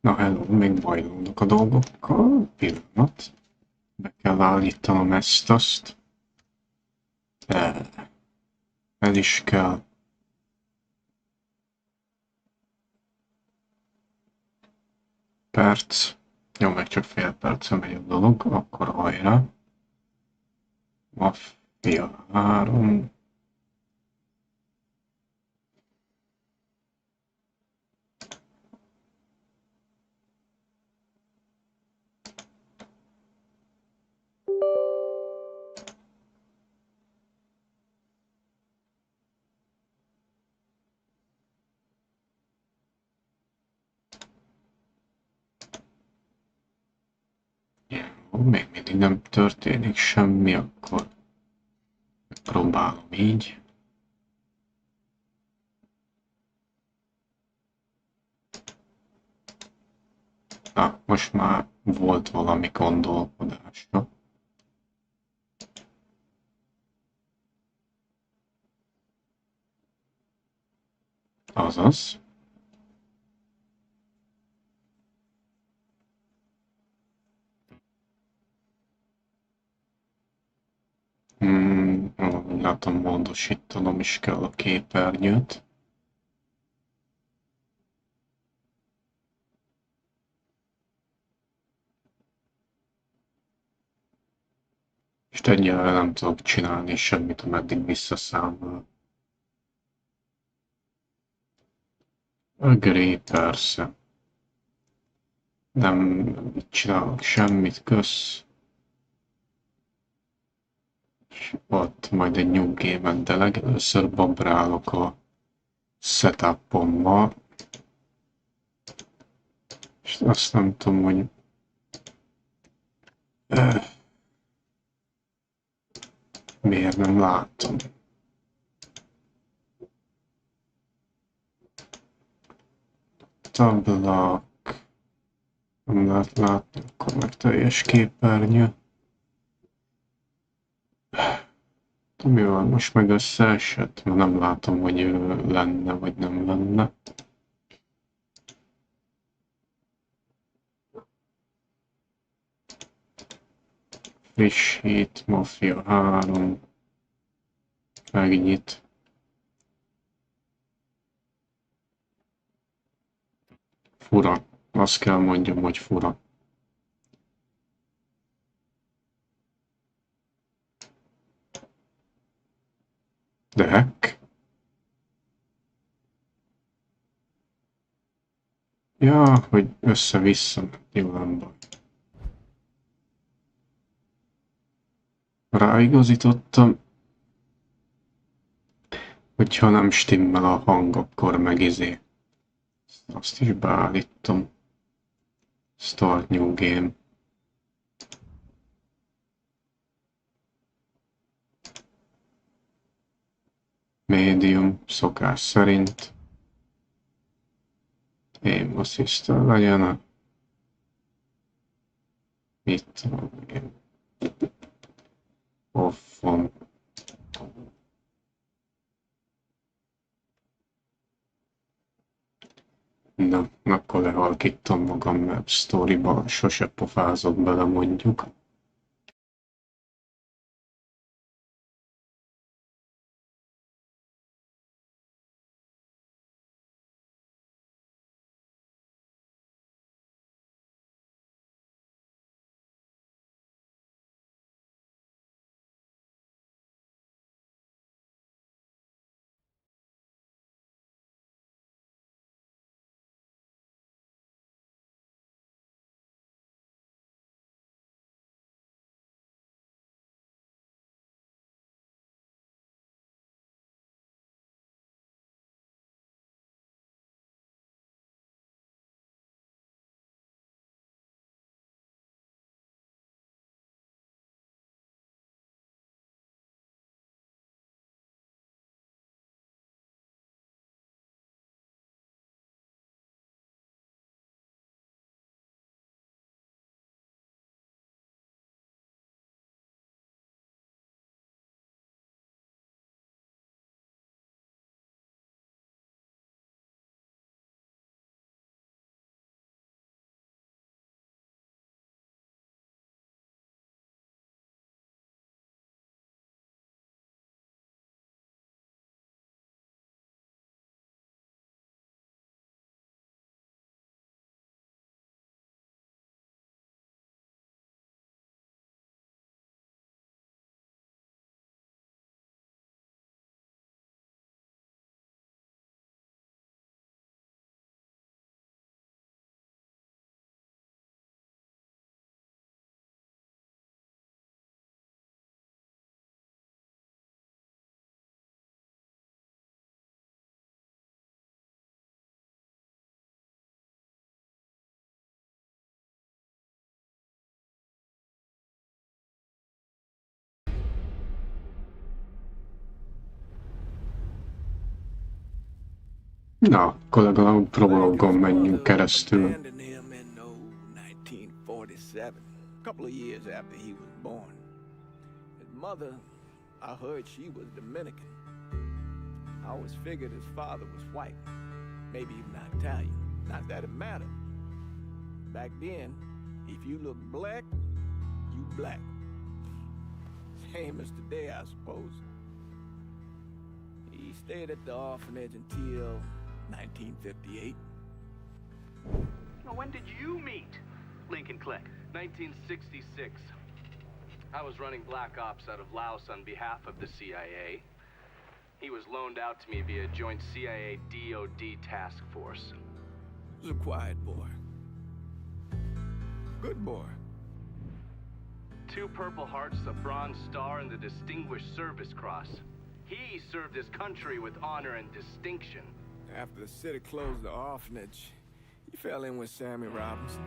Na hello, még bajlódnak a dolgokkal. Pillanat. Be kell állítanom ezt-azt. El is kell. Perc. Jó, meg csak fél perce megy a dolog. Akkor hajrá. Maffia 3. Jó, még mindig nem történik semmi, akkor próbálom így. Na, most már volt valami gondolkodásra. Azaz. Látom, módosítanom is kell a képernyőt. És egyelőre nem tudok csinálni semmit, ameddig visszaszámol. Agree, persze. Nem csinálok semmit, kösz. És ott majd egy new game-en, de legelőször babrálok a setupommal. És azt nem tudom, hogy miért nem látom. Tablak. Nem lehet látni, akkor meg teljes képernyő. Mi van, most meg összeesett, mert nem látom, hogy lenne vagy nem lenne. Frissít, Maffia 3, megnyit. Fura, azt kell mondjam, hogy fura. De heck? Ja, hogy össze-vissza, jó, nem baj. Ráigazítottam, hogyha nem stimmel a hang, akkor meg azt is beállítom. Start new game. Medium, szokás szerint. Aim assistant legyen a... Mit tudom én. Offon. Na, akkor lehalkítom magam, mert sztoriba sose pofázok bele, mondjuk. Na, akkor legalább prologon Lincoln's menjünk mother keresztül. abandoned him in 1947, a couple of years after he was born. His mother, I heard she was Dominican. I always figured his father was white, maybe even Italian. Not that it mattered. Back then, if you look black, you black. Same as today, I suppose. He stayed at the orphanage until 1958. Now, when did you meet Lincoln Click? 1966. I was running Black Ops out of Laos on behalf of the CIA. He was loaned out to me via joint CIA-DOD task force. He was a quiet boy. Good boy. 2 Purple Hearts, a Bronze Star, and the Distinguished Service Cross. He served his country with honor and distinction. After the city closed the orphanage, he fell in with Sammy Robinson.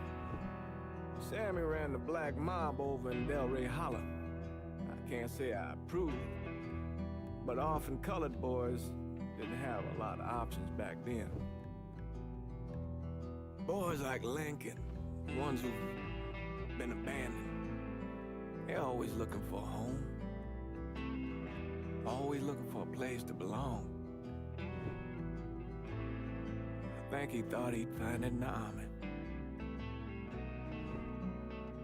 Sammy ran the black mob over in Delray Hollow. I can't say I approve, but orphan colored boys didn't have a lot of options back then. Boys like Lincoln, ones who've been abandoned, they're always looking for a home. Always looking for a place to belong. I think he thought he'd find it in the army.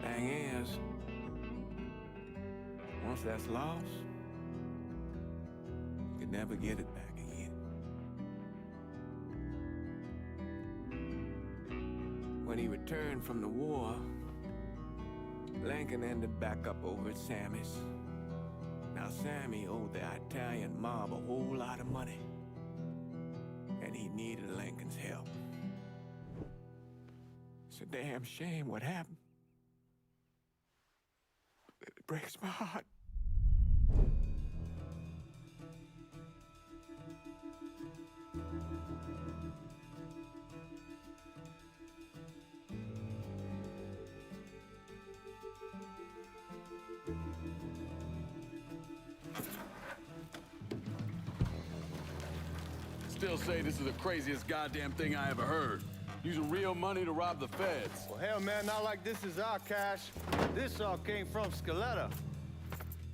Thing is, once that's lost, you can never get it back again. When he returned from the war, Lincoln ended back up over at Sammy's. Now, Sammy owed the Italian mob a whole lot of money, and he needed Lincoln's help. It's a damn shame what happened. It breaks my heart. Still say this is the craziest goddamn thing I ever heard. Using real money to rob the feds. Well, hell, man, not like this is our cash. This all came from Scaletta.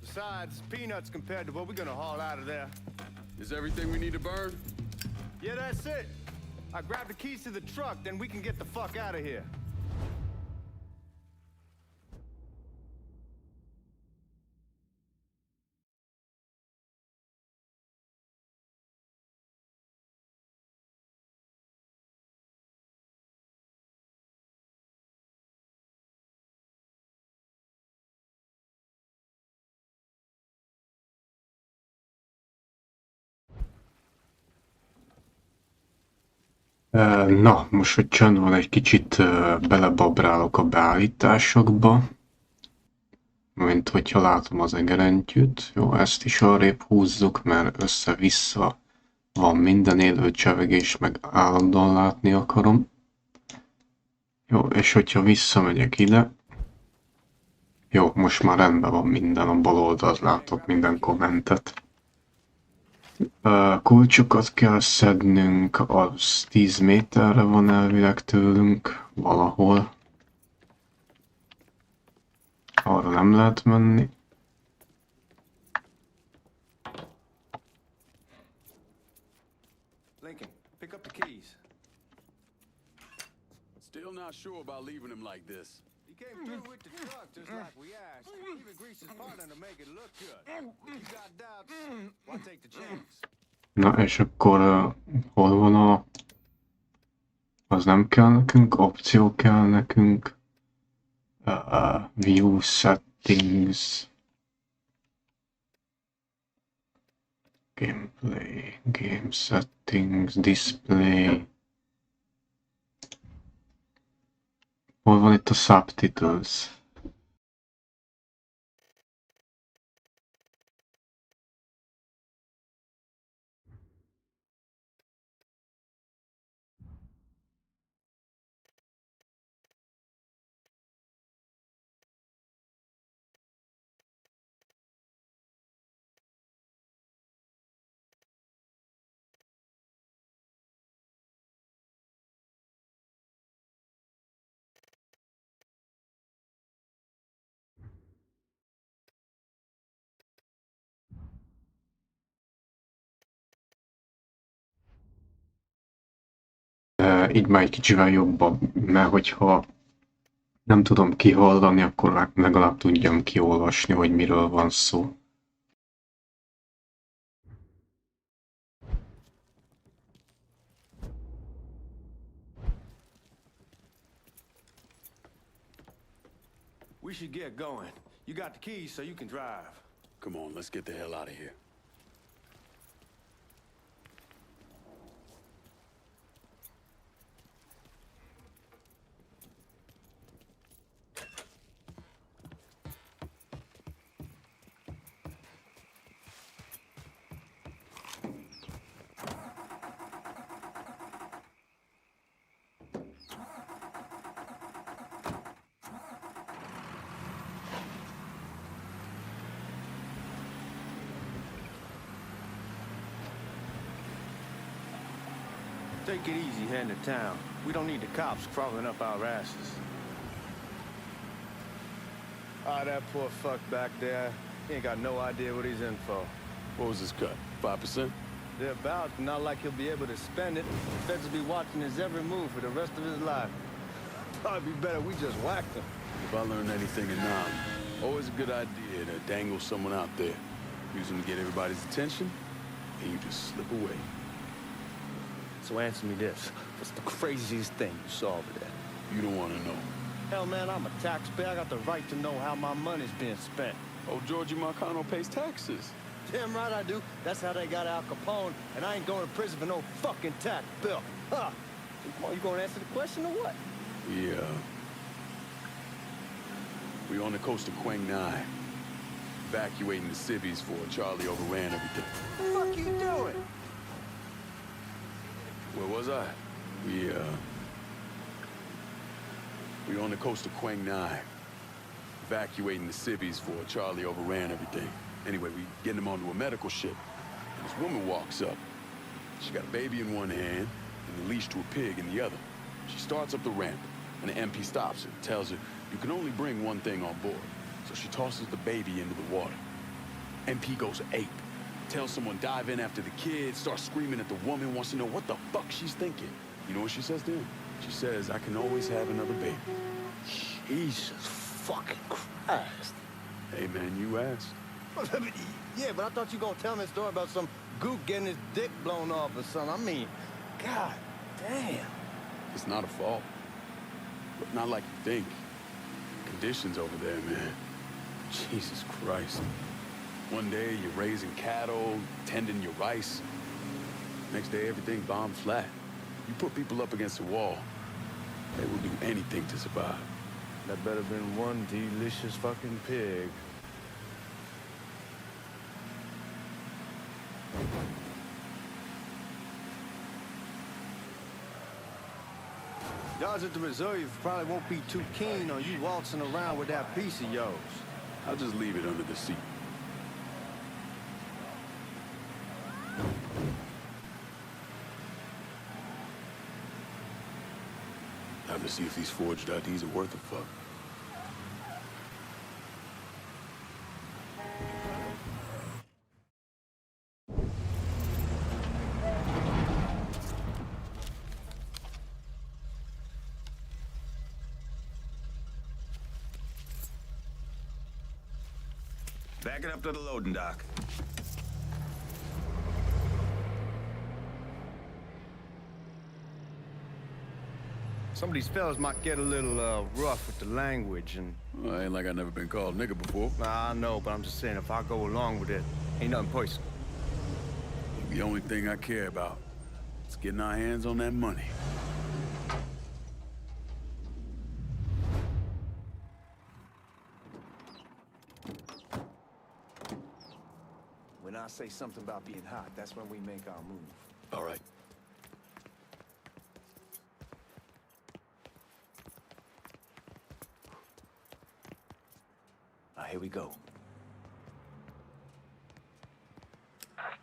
Besides, peanuts compared to what we're gonna haul out of there. Is everything we need to burn? Yeah, that's it. I grab the keys to the truck, then we can get the fuck out of here. Na, most, hogy csönd van, egy kicsit belebabrálok a beállításokba. Mint hogyha látom az egerentyűt. Jó, ezt is arrébb húzzuk, mert össze-vissza van minden élő csevegés, meg állandóan látni akarom. Jó, és hogyha visszamegyek ide. Jó, most már rendben van minden, a bal oldalt látok minden kommentet. Kulcsokat kell szednünk, az 10 méterre van elvileg tőlünk, valahol. Arra nem lehet menni. Lincoln, pick up the keys. Still not sure about leaving him like this. He came through with the truck just like we asked. Even greased his partner to make it look good. If you got doubts, why take the chance? Na, és akkor hol van a... Az nem kell nekünk, opció kell nekünk. View settings. Gameplay, game settings, display. Hol van itt a subtitles? így már egy kicsivel jobban, mert hogyha nem tudom kihallani, akkor legalább tudjam kiolvasni, hogy miről van szó. We should get going. You got the keys so you can drive. Come on, let's get the hell out of here. Take it easy heading to town. We don't need the cops crawling up our asses. That poor fuck back there. He ain't got no idea what he's in for. What was his cut? 5%? They're about, not like he'll be able to spend it. The feds will be watching his every move for the rest of his life. Probably be better we just whacked him. If I learned anything in Nam, always a good idea to dangle someone out there. Use them to get everybody's attention, and you just slip away. So answer me this. What's the craziest thing you saw over there? You don't want to know. Hell, man, I'm a taxpayer. I got the right to know how my money's being spent. Oh, Georgie Marcano pays taxes. Damn right I do. That's how they got Al Capone, and I ain't going to prison for no fucking tax bill. Huh? You gonna answer the question or what? Yeah. We on the coast of Quang Nai. Evacuating the civvies for Charlie overran everything. What the fuck you doing? Where was I? We on the coast of Quang Nai. Evacuating the civvies for Charlie overran everything. Anyway, we getting them onto a medical ship. And this woman walks up. She got a baby in one hand and a leash to a pig in the other. She starts up the ramp, and the MP stops her and tells her, you can only bring one thing on board. So she tosses the baby into the water. MP goes ape. Tells someone dive in after the kid, starts screaming at the woman, wants to know what the fuck she's thinking. You know what she says to him? She says, I can always have another baby. Jesus fucking Christ. Hey man, you asked. Yeah, but I thought you gonna tell me a story about some gook getting his dick blown off or something. I mean, god damn. It's not a fault. But not like you think. Conditions over there, man. Jesus Christ. One day you're raising cattle, tending your rice. Next day everything bombed flat. You put people up against a wall, they will do anything to survive. That better been one delicious fucking pig. Guys at the reserve probably won't be too keen on you waltzing around with that piece of yours. I'll just leave it under the seat. Time to see if these forged IDs are worth a fuck. Back it up to the loading dock. Some of these fellas might get a little rough with the language, and Well, ain't like I never been called nigga before. I know, but I'm just saying if I go along with it, ain't nothing personal. The only thing I care about is getting our hands on that money. When I say something about being hot, that's when we make our move. All right. Here we go.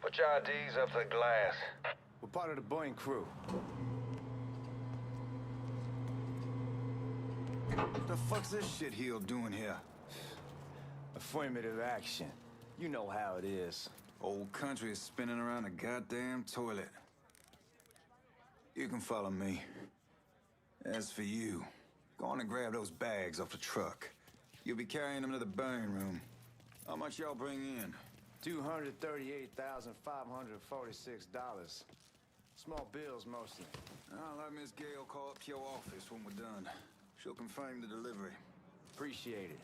Put your IDs up to the glass. We're part of the Boeing crew. What the fuck's this shitheel doing here? Affirmative action. You know how it is. Old country is spinning around a goddamn toilet. You can follow me. As for you, go on and grab those bags off the truck. You'll be carrying them to the burn room. How much y'all bring in? $238,546. Small bills mostly. I'll let Miss Gale call up to your office when we're done. She'll confirm the delivery. Appreciate it.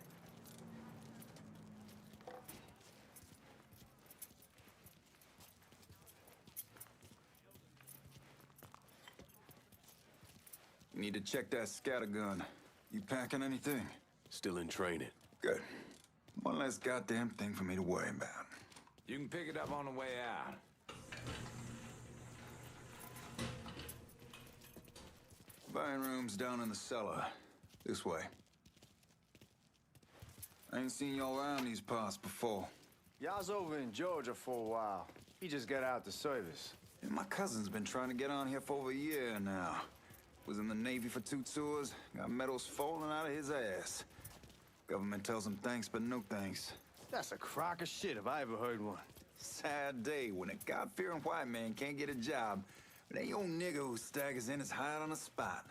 You need to check that scattergun. You packing anything? Still in training. Good. One less goddamn thing for me to worry about. You can pick it up on the way out. Burn room's down in the cellar. This way. I ain't seen y'all around these parts before. Y'all's over in Georgia for a while. He just got out the service. And my cousin's been trying to get on here for over a year now. Was in the Navy for 2 tours, got medals falling out of his ass. Government tells him thanks, but no thanks. That's a crock of shit if I ever heard one. Sad day when a God-fearing white man can't get a job, but ain't old nigga who staggers in is hired on the spot.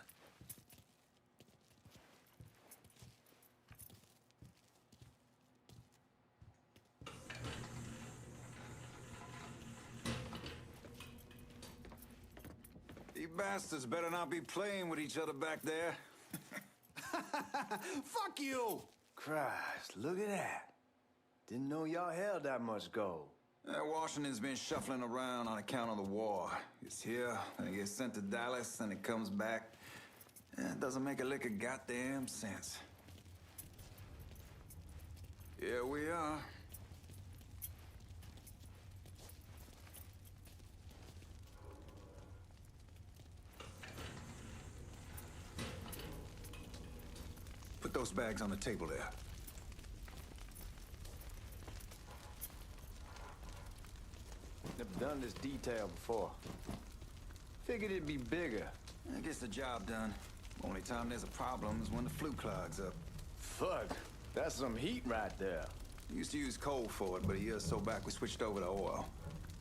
You bastards better not be playing with each other back there. Fuck you! Christ, look at that. Didn't know y'all held that much gold. Washington's been shuffling around on account of the war. It's here, and it gets sent to Dallas, and it comes back. It doesn't make a lick of goddamn sense. Here we are. Put those bags on the table there. Never done this detail before. Figured it'd be bigger. It gets the job done. Only time there's a problem is when the flue clogs up. Fuck, that's some heat right there. We used to use coal for it, but a year or so back we switched over to oil.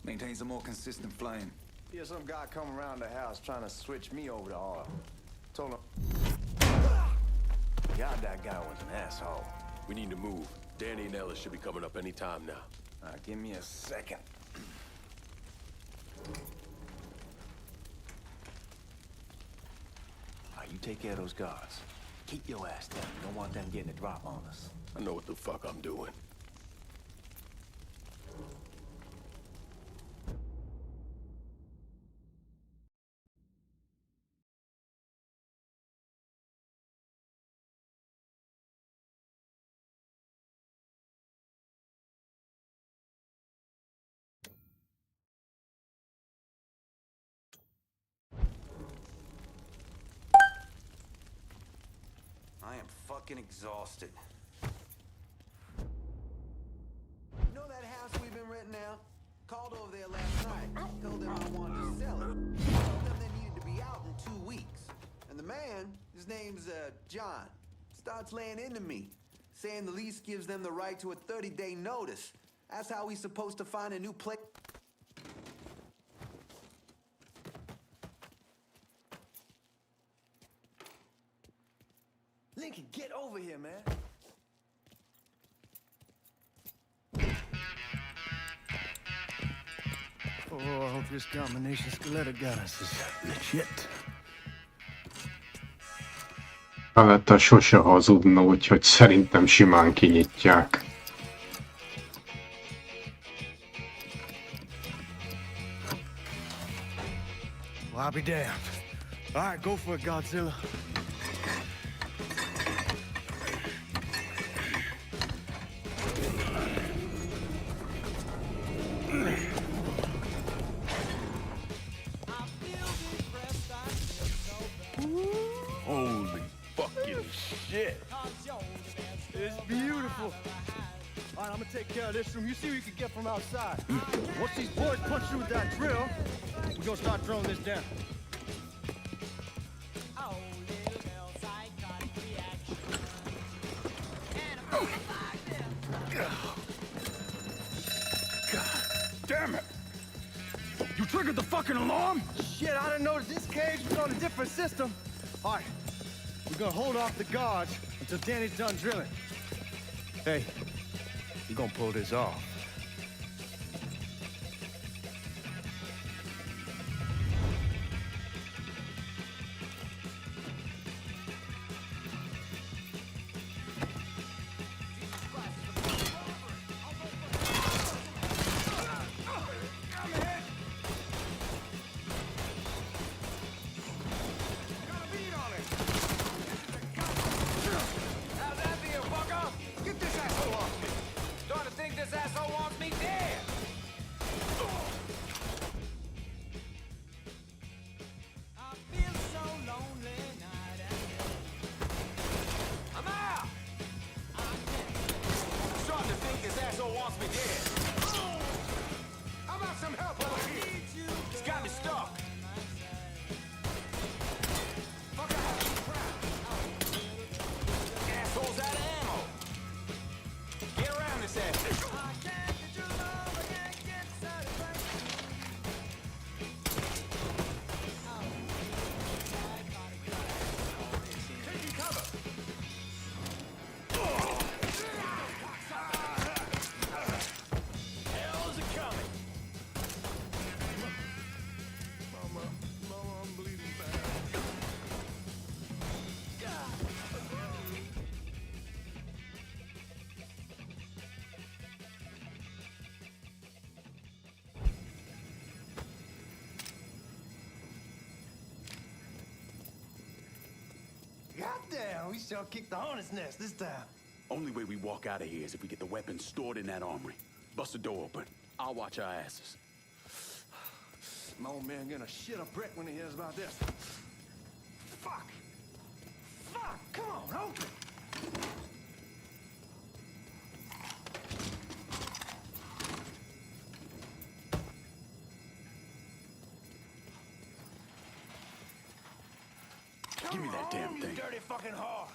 Maintains a more consistent flame. Hear some guy come around the house trying to switch me over to oil. Told him... God, that guy was an asshole. We need to move. Danny and Ellis should be coming up any time now. Give me a second. You take care of those guards. Keep your ass down. You don't want them getting a drop on us. I know what the fuck I'm doing. I am fucking exhausted. You know that house we've been renting out? Called over there last night. Told them I wanted to sell it. Told them they needed to be out in 2 weeks. And the man, his name's John, starts laying into me, saying the lease gives them the right to a 30-day notice. That's how he's supposed to find a new place. Lincoln, get over here, man. Oh, I hope this combination Scaletta got us is legit. Paletta sose hazudna, úgyhogy szerintem simán kinyitják. Well, I'll be damned. All right, go for it, Godzilla. Holy fucking shit. It's beautiful. All right, I'm gonna take care of this room. You see what you can get from outside. Once these boys punch you with that drill, we're gonna start throwing this down. God damn it. You triggered the fucking alarm? Shit, I didn't know this cage was on a different system. All right. We're gonna hold off the guards until Danny's done drilling. Hey, we're gonna pull this off. How's that feel, fucker? Get this asshole off me! Starting to think this asshole wants me dead! I feel so lonely night and day. I'm out! Starting to think this asshole wants me dead. How about some help over here? He's got me stuck. Fuck out. Asshole's out of ammo. Get around this ass. Taking cover. Hell's it coming? Mama, I'm bleeding bad. Goddamn, we sure kicked the hornet's nest this time. Only way we walk out of here is if we get the weapons stored in that armory. Bust the door open. I'll watch our asses. My old man gonna shit a brick when he hears about this. Fuck! Fuck! Come on, open! Give me that damn You thing. dirty fucking whore!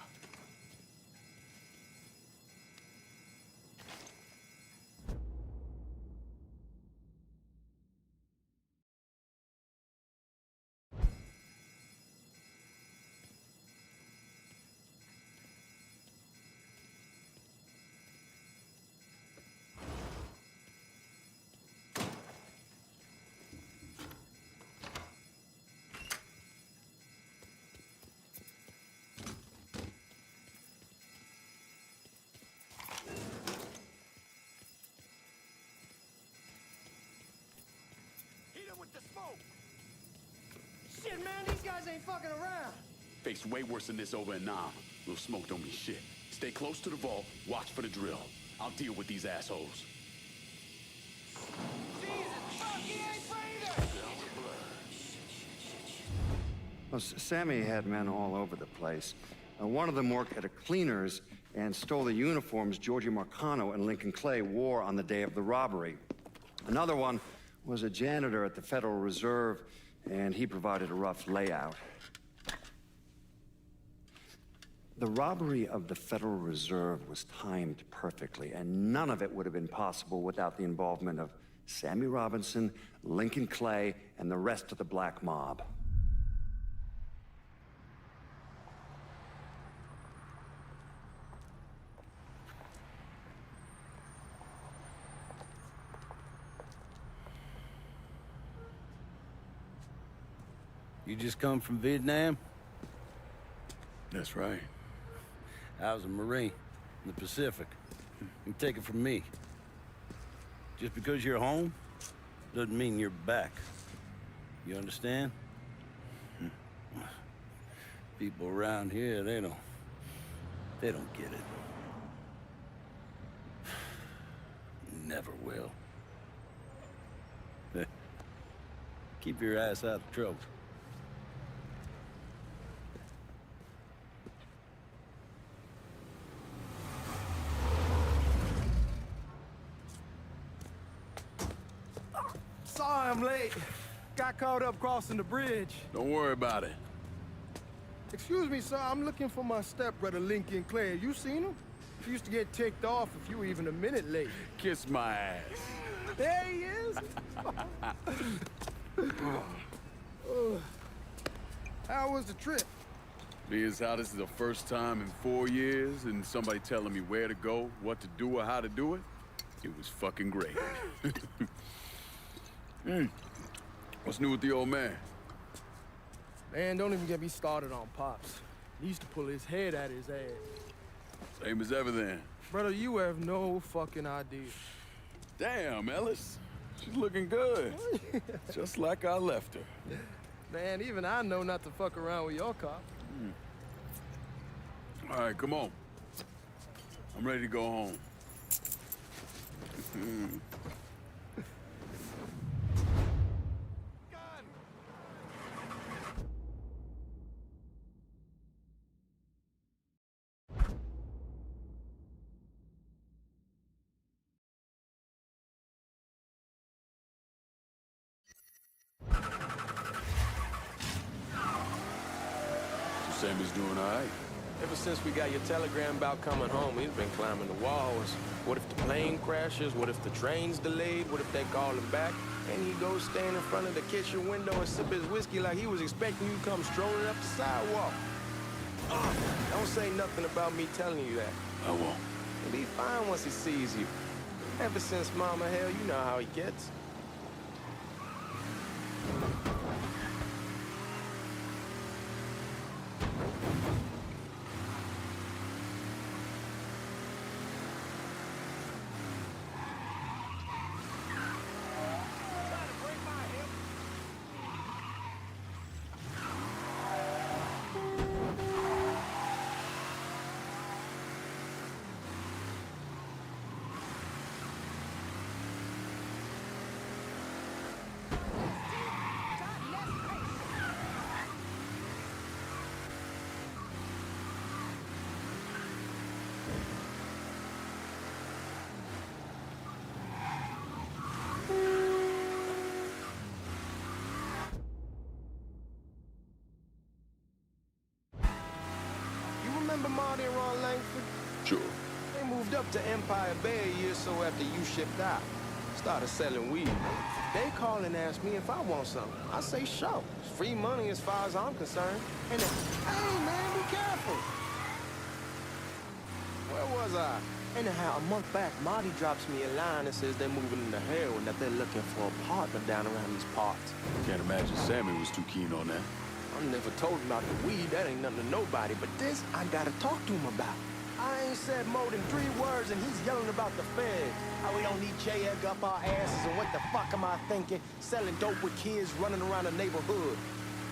Hit him with the smoke. Shit, man, these guys ain't fucking around. Faced way worse than this over in Nam. Little smoke don't mean shit. Stay close to the vault, watch for the drill. I'll deal with these assholes. Well, Sammy had men all over the place. One of them worked at a cleaner's and stole the uniforms Georgie Marcano and Lincoln Clay wore on the day of the robbery. Another one was a janitor at the Federal Reserve, and he provided a rough layout. The robbery of the Federal Reserve was timed perfectly, and none of it would have been possible without the involvement of Sammy Robinson, Lincoln Clay, and the rest of the black mob. You just come from Vietnam? That's right. I was a Marine in the Pacific. You take it from me. Just because you're home doesn't mean you're back. You understand? People around here, they don't get it. Never will. Keep your ass out of trouble. Sorry I'm late. Got caught up crossing the bridge. Don't worry about it. Excuse me, sir. I'm looking for my stepbrother, Lincoln Clay. You seen him? He used to get ticked off if you were even a minute late. Kiss my ass. There he is. How was the trip? Being as how this is the first time in 4 years and somebody telling me where to go, what to do, or how to do it, it was fucking great. What's new with the old man? Man, don't even get me started on Pops. He used to pull his head out his ass. Same as ever then. Brother, you have no fucking idea. Damn, Ellis. She's looking good. Just like I left her. Man, even I know not to fuck around with your car. All right, come on. I'm ready to go home. Sammy's doing all right. Ever since we got your telegram about coming home, he's been climbing the walls. What if the plane crashes? What if the train's delayed? What if they call him back? And he goes stand in front of the kitchen window and sip his whiskey like he was expecting you to come strolling up the sidewalk. Don't say nothing about me telling you that. I won't. He'll be fine once he sees you. Ever since Mama Hell, you know how he gets. Remember Marty and Ron Langford? Sure. They moved up to Empire Bay a year or so after you shipped out. Started selling weed. They call and ask me if I want something. I say, sure. It's free money as far as I'm concerned. And then, hey, man, be careful. Where was I? Anyhow, a month back, Marty drops me a line that says they're moving into heroin, that they're looking for a partner down around these parts. Can't imagine Sammy was too keen on that. I never told him about the weed, that ain't nothing to nobody, but this I gotta talk to him about. I ain't said more than 3 words and he's yelling about the feds. How we don't need J-Egg up our asses and what the fuck am I thinking? Selling dope with kids running around the neighborhood.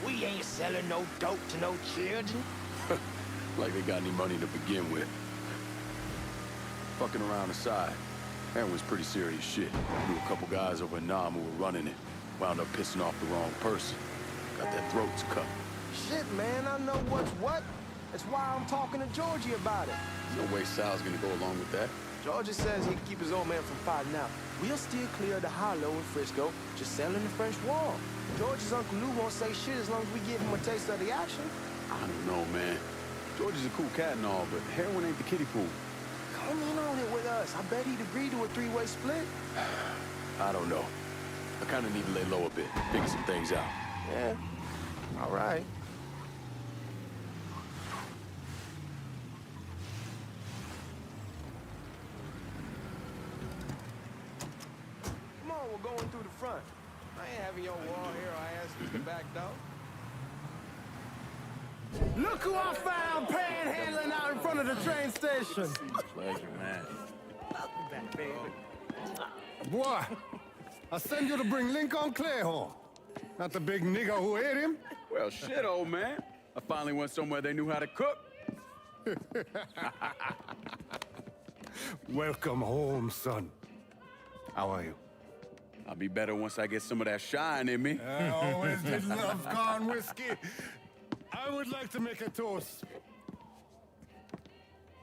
We ain't selling no dope to no children. Like they got any money to begin with. Fucking around aside, heroin's pretty serious shit. Knew a couple guys over in Nam who were running it. Wound up pissing off the wrong person. Got their throats cut. Shit, man, I know what's what. That's why I'm talking to Georgie about it. There's no way Sal's gonna go along with that. Georgie says he can keep his old man from fighting out. We'll still clear the hollow in Frisco, just selling the French wall. George's Uncle Lou won't say shit as long as we give him a taste of the action. I don't know, man. George is a cool cat and all, but heroin ain't the kiddie pool. Come in on it with us. I bet he'd agree to a 3-way split. I don't know. I kind of need to lay low a bit, figure some things out. Yeah, all right. Come on, we're going through the front. I ain't having your wall here or ass through the back door. Look who I found panhandling out in front of the train station. Pleasure, man. Welcome back, baby. Boy, I send you to bring Lincoln Clay home. Not the big nigger who ate him. Well, shit, old man. I finally went somewhere they knew how to cook. Welcome home, son. How are you? I'll be better once I get some of that shine in me. I always did love corn whiskey. I would like to make a toast.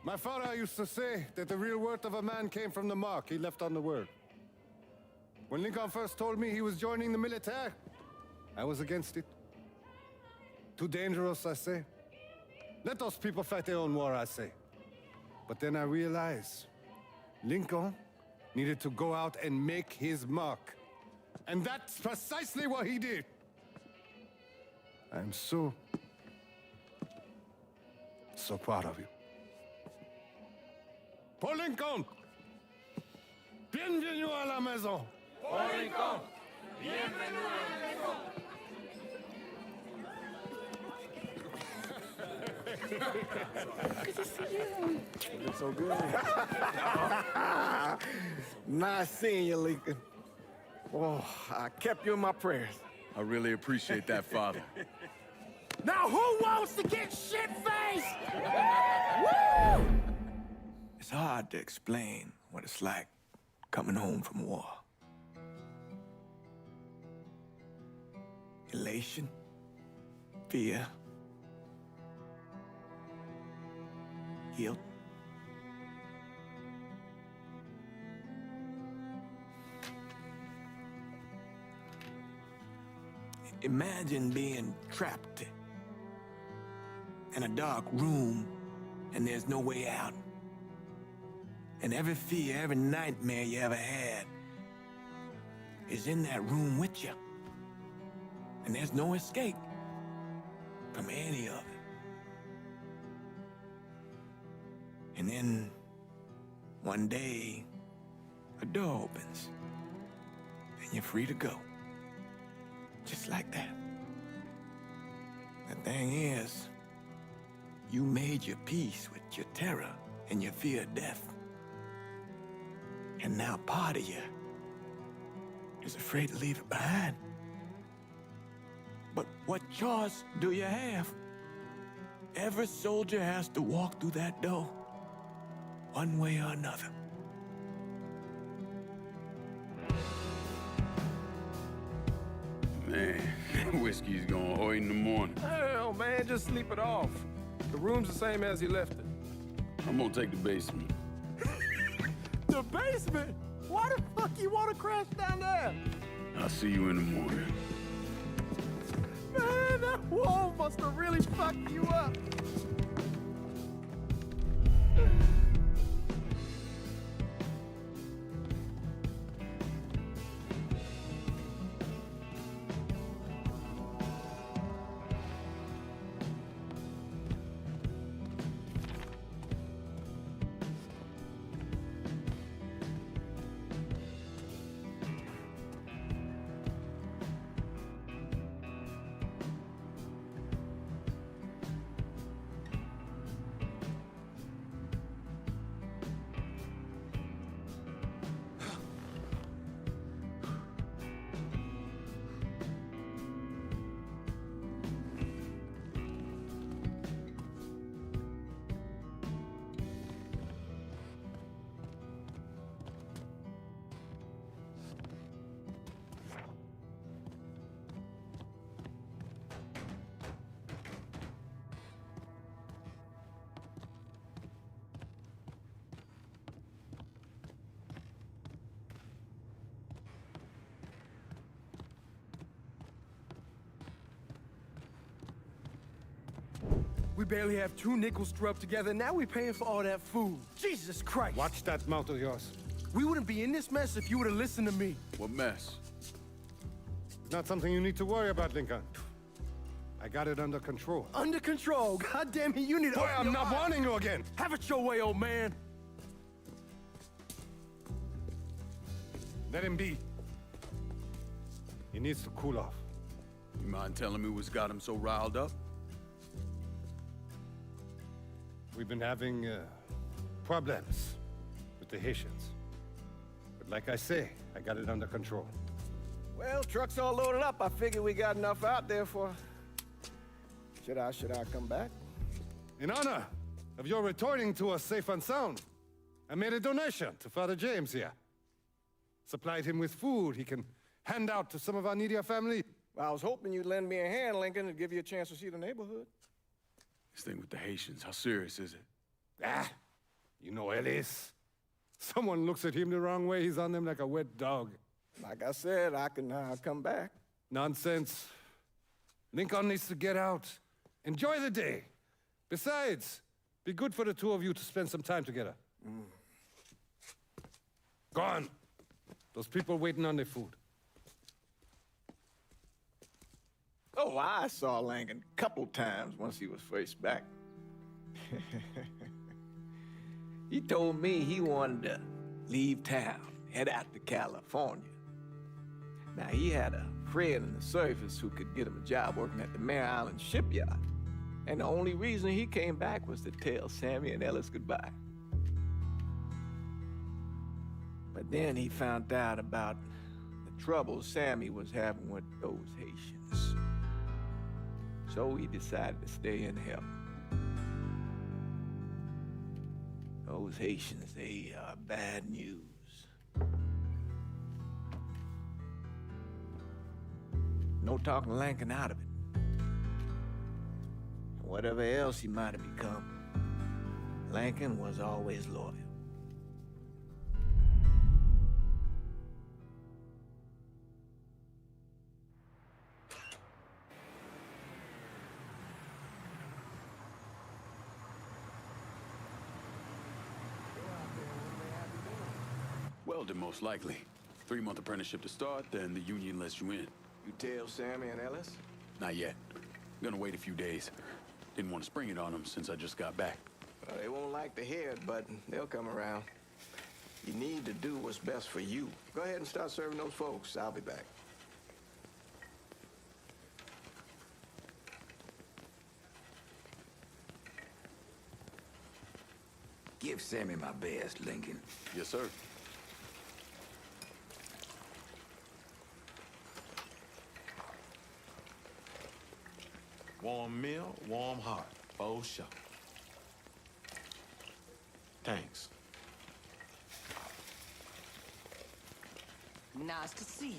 My father used to say that the real worth of a man came from the mark he left on the world. When Lincoln first told me he was joining the military, I was against it. Too dangerous, I say. Let those people fight their own war, I say. But then I realized Lincoln needed to go out and make his mark. And that's precisely what he did. I'm so So proud of you. Paul Lincoln! Bienvenue à la maison! Paul Lincoln, bienvenue à la maison. Good to see you. You look so good. Nice seeing you, Lincoln. Oh, I kept you in my prayers. I really appreciate that, Father. Now who wants to get shit-faced? Woo! It's hard to explain what it's like coming home from war. Elation, fear, guilt. Imagine being trapped in a dark room and there's no way out. And every fear, every nightmare you ever had is in that room with you. And there's no escape from any of it. And then one day, a door opens and you're free to go. Just like that. The thing is, you made your peace with your terror and your fear of death. And now part of you is afraid to leave it behind. But what choice do you have? Every soldier has to walk through that door, one way or another. Man, whiskey's gonna hoy in the morning. Hell, man, just sleep it off. The room's the same as you left it. I'm gonna take the basement. The basement? Why the fuck you want to crash down there? I'll see you in the morning. Man, that wall must have really fucked you up. We barely have 2 nickels to rub together, now we're paying for all that food. Jesus Christ! Watch that mouth of yours. We wouldn't be in this mess if you would have listened to me. What mess? It's not something you need to worry about, Lincoln. I got it under control. Under control? God damn it, you need to... Boy, I'm not warning you again! Have it your way, old man! Let him be. He needs to cool off. You mind telling me what's got him so riled up? We've been having problems with the Haitians. But like I say, I got it under control. Well, truck's all loaded up. I figure we got enough out there for... Should I come back? In honor of your returning to us safe and sound, I made a donation to Father James here. Supplied him with food he can hand out to some of our needier family. Well, I was hoping you'd lend me a hand, Lincoln, and give you a chance to see the neighborhood. This thing with the Haitians, how serious is it? Ah, you know Ellis. Someone looks at him the wrong way, he's on them like a wet dog. Like I said, I can come back. Nonsense. Lincoln needs to get out. Enjoy the day. Besides, be good for the two of you to spend some time together. Go on. Those people waiting on their food. Oh, I saw Langan a couple times once he was first back. He told me he wanted to leave town, head out to California. Now, he had a friend in the service who could get him a job working at the Mare Island shipyard. And the only reason he came back was to tell Sammy and Ellis goodbye. But then he found out about the trouble Sammy was having with those Haitians. So he decided to stay and help. Those Haitians, they are bad news. No talking Lankin out of it. Whatever else he might have become, Lankin was always loyal. Welding, most likely. 3-month apprenticeship to start, then the union lets you in. You tell Sammy and Ellis? Not yet. Gonna wait a few days. Didn't want to spring it on them since I just got back. Well, they won't like to hear it, but they'll come around. You need to do what's best for you. Go ahead and start serving those folks. I'll be back. Give Sammy my best, Lincoln. Yes, sir. Warm meal, warm heart. For sure. Thanks. Nice to see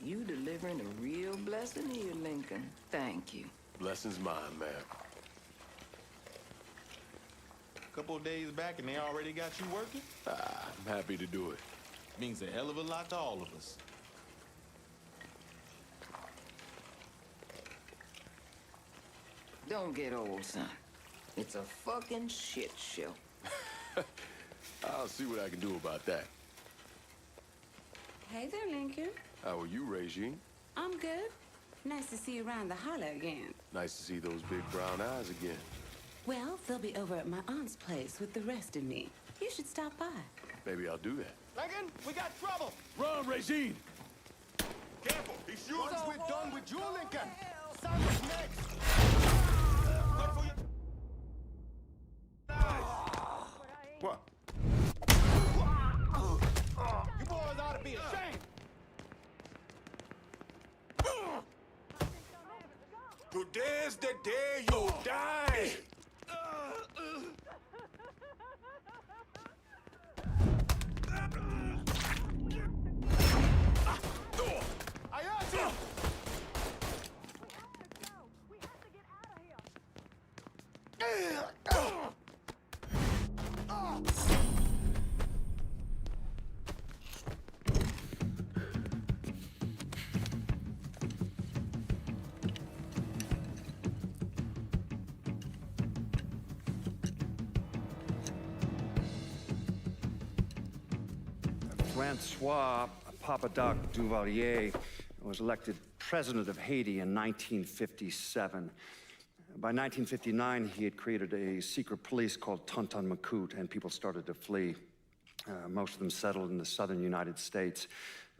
you. You delivering a real blessing here, Lincoln. Thank you. Blessings mine, ma'am. Couple of days back and they already got you working? I'm happy to do it. Means a hell of a lot to all of us. Don't get old, son. It's a fucking shit show. I'll see what I can do about that. Hey there, Lincoln. How are you, Regine? I'm good. Nice to see you around the holler again. Nice to see those big brown eyes again. Well, they'll be over at my aunt's place with the rest of me. You should stop by. Maybe I'll do that. Lincoln, we got trouble! Run, Regine! Careful, he's shooting! Once we're done with you, Lincoln, Sam's next! Look for your... What? You boys ought to be ashamed! Today's the day you die! I asked you! Francois Papadoc Duvalier was elected president of Haiti in 1957. By 1959, he had created a secret police called Tonton Macoute, and people started to flee. Most of them settled in the southern United States.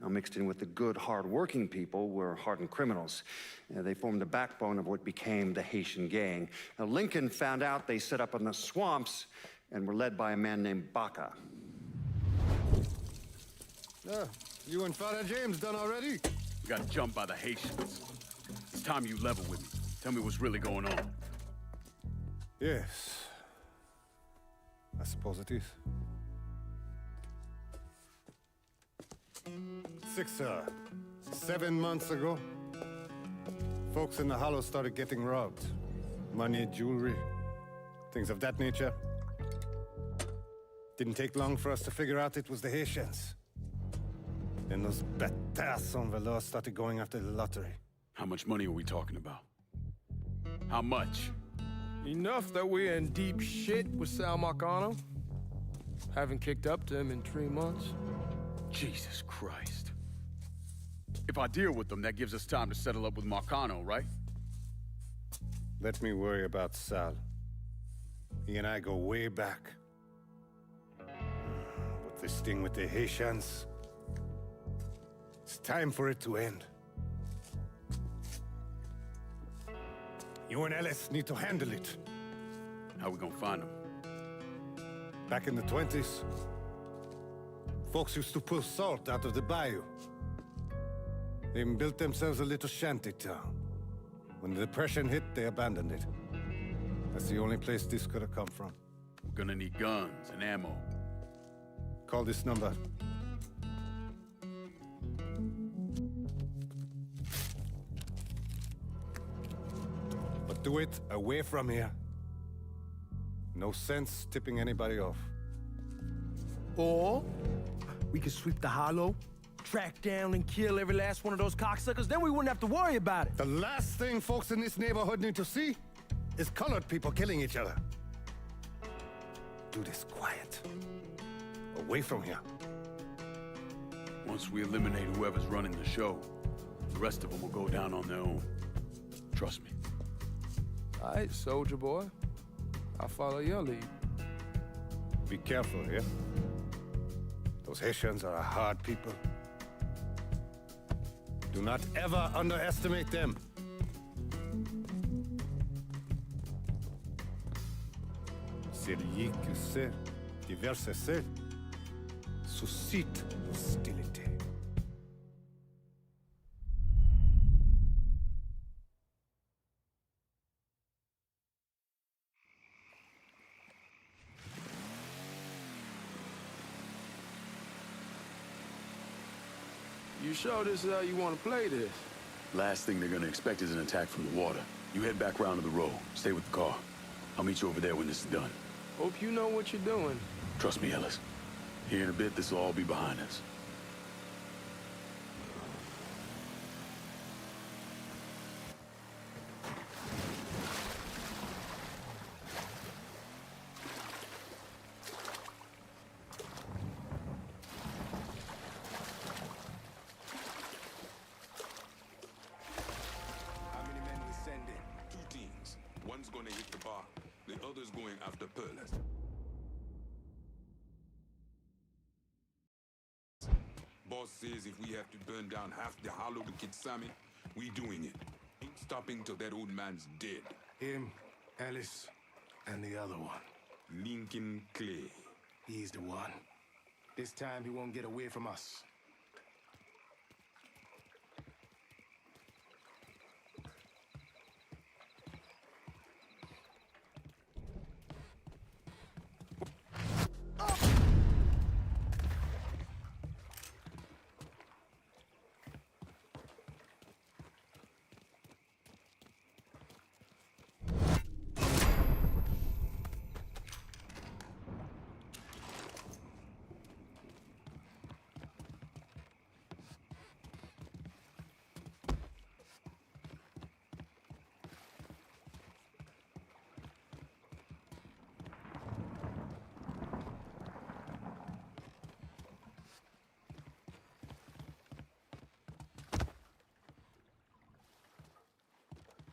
Now, mixed in with the good, hard-working people were hardened criminals. They formed the backbone of what became the Haitian gang. Now, Lincoln found out they set up in the swamps and were led by a man named Baca. You and Father James done already? We got jumped by the Haitians. It's time you level with me. Tell me what's really going on. Yes. I suppose it is. 7 months ago, folks in the Hollow started getting robbed. Money, jewelry, things of that nature. Didn't take long for us to figure out it was the Haitians. Then those bâtards on velours started going after the lottery. How much money are we talking about? How much? Enough that we're in deep shit with Sal Marcano. Haven't kicked up to him in 3 months. Jesus Christ. If I deal with them, that gives us time to settle up with Marcano, right? Let me worry about Sal. He and I go way back. But this thing with the Haitians... It's time for it to end. You and Ellis need to handle it. How we gonna find them? Back in the 20s, folks used to pull salt out of the bayou. They even built themselves a little shanty town. When the Depression hit, they abandoned it. That's the only place this could have come from. We're gonna need guns and ammo. Call this number. But do it away from here. No sense tipping anybody off. Or we could sweep the hollow, track down and kill every last one of those cocksuckers, then we wouldn't have to worry about it. The last thing folks in this neighborhood need to see is colored people killing each other. Do this quiet. Away from here. Once we eliminate whoever's running the show, the rest of them will go down on their own. Trust me. All right, soldier boy. I'll follow your lead. Be careful, yeah? Those Haitians are a hard people. Do not ever underestimate them. Celui qui sait diverser seul suscite hostilité. You sure this is how you want to play this? Last thing they're gonna expect is an attack from the water. You head back round to the road. Stay with the car. I'll meet you over there when this is done. Hope you know what you're doing. Trust me, Ellis. Here in a bit, this will all be behind us. How many men we sending? Two teams. One's gonna hit the bar. The other's going after Perlas. Boss says if we have to burn down half the hollow to get Sammy, we doing it. Ain't stopping till that old man's dead. Him, Ellis, and the other one. Lincoln Clay. He's the one. This time he won't get away from us.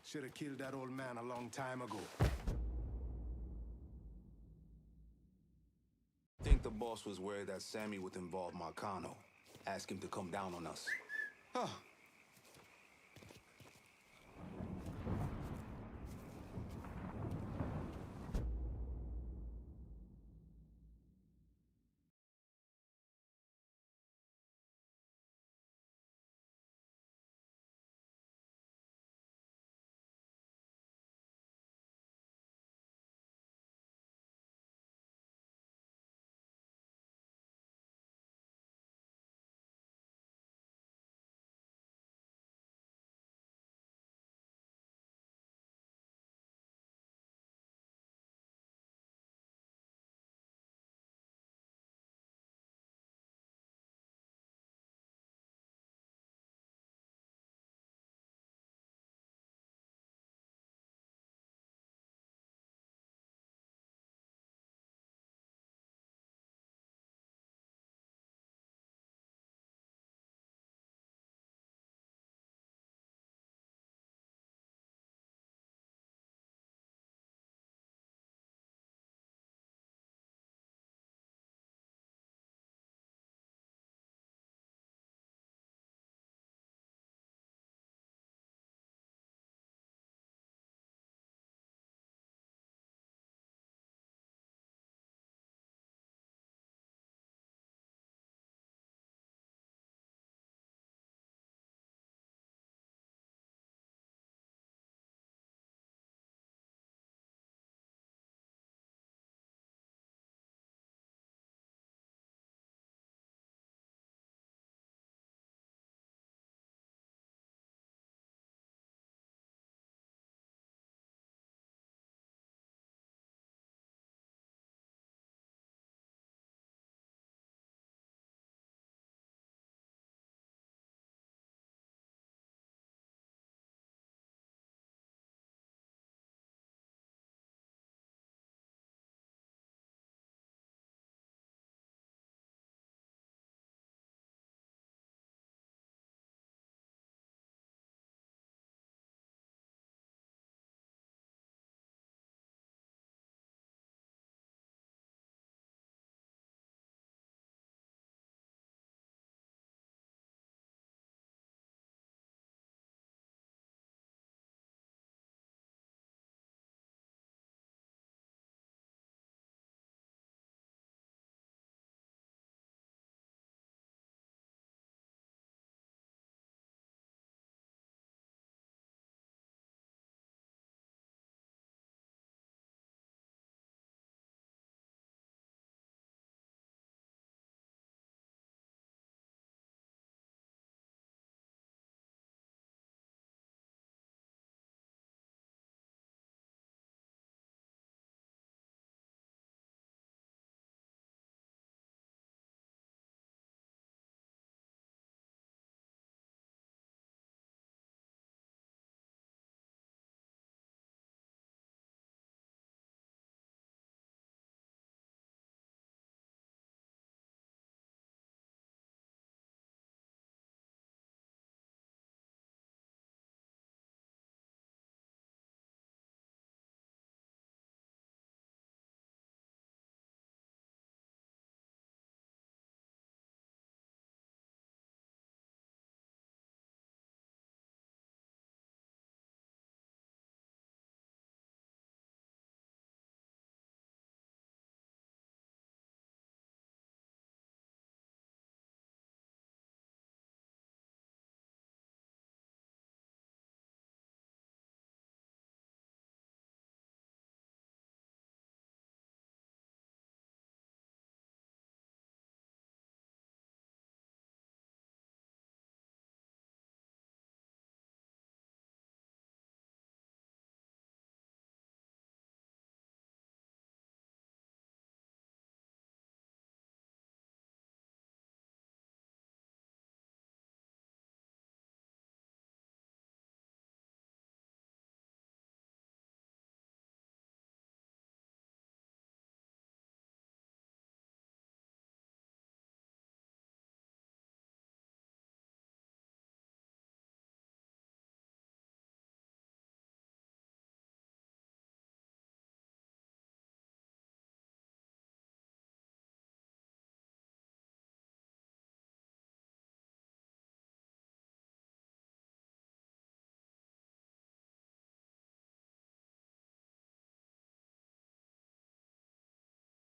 Should have killed that old man a long time ago. Think the boss was worried that Sammy would involve Marcano. Ask him to come down on us. Huh.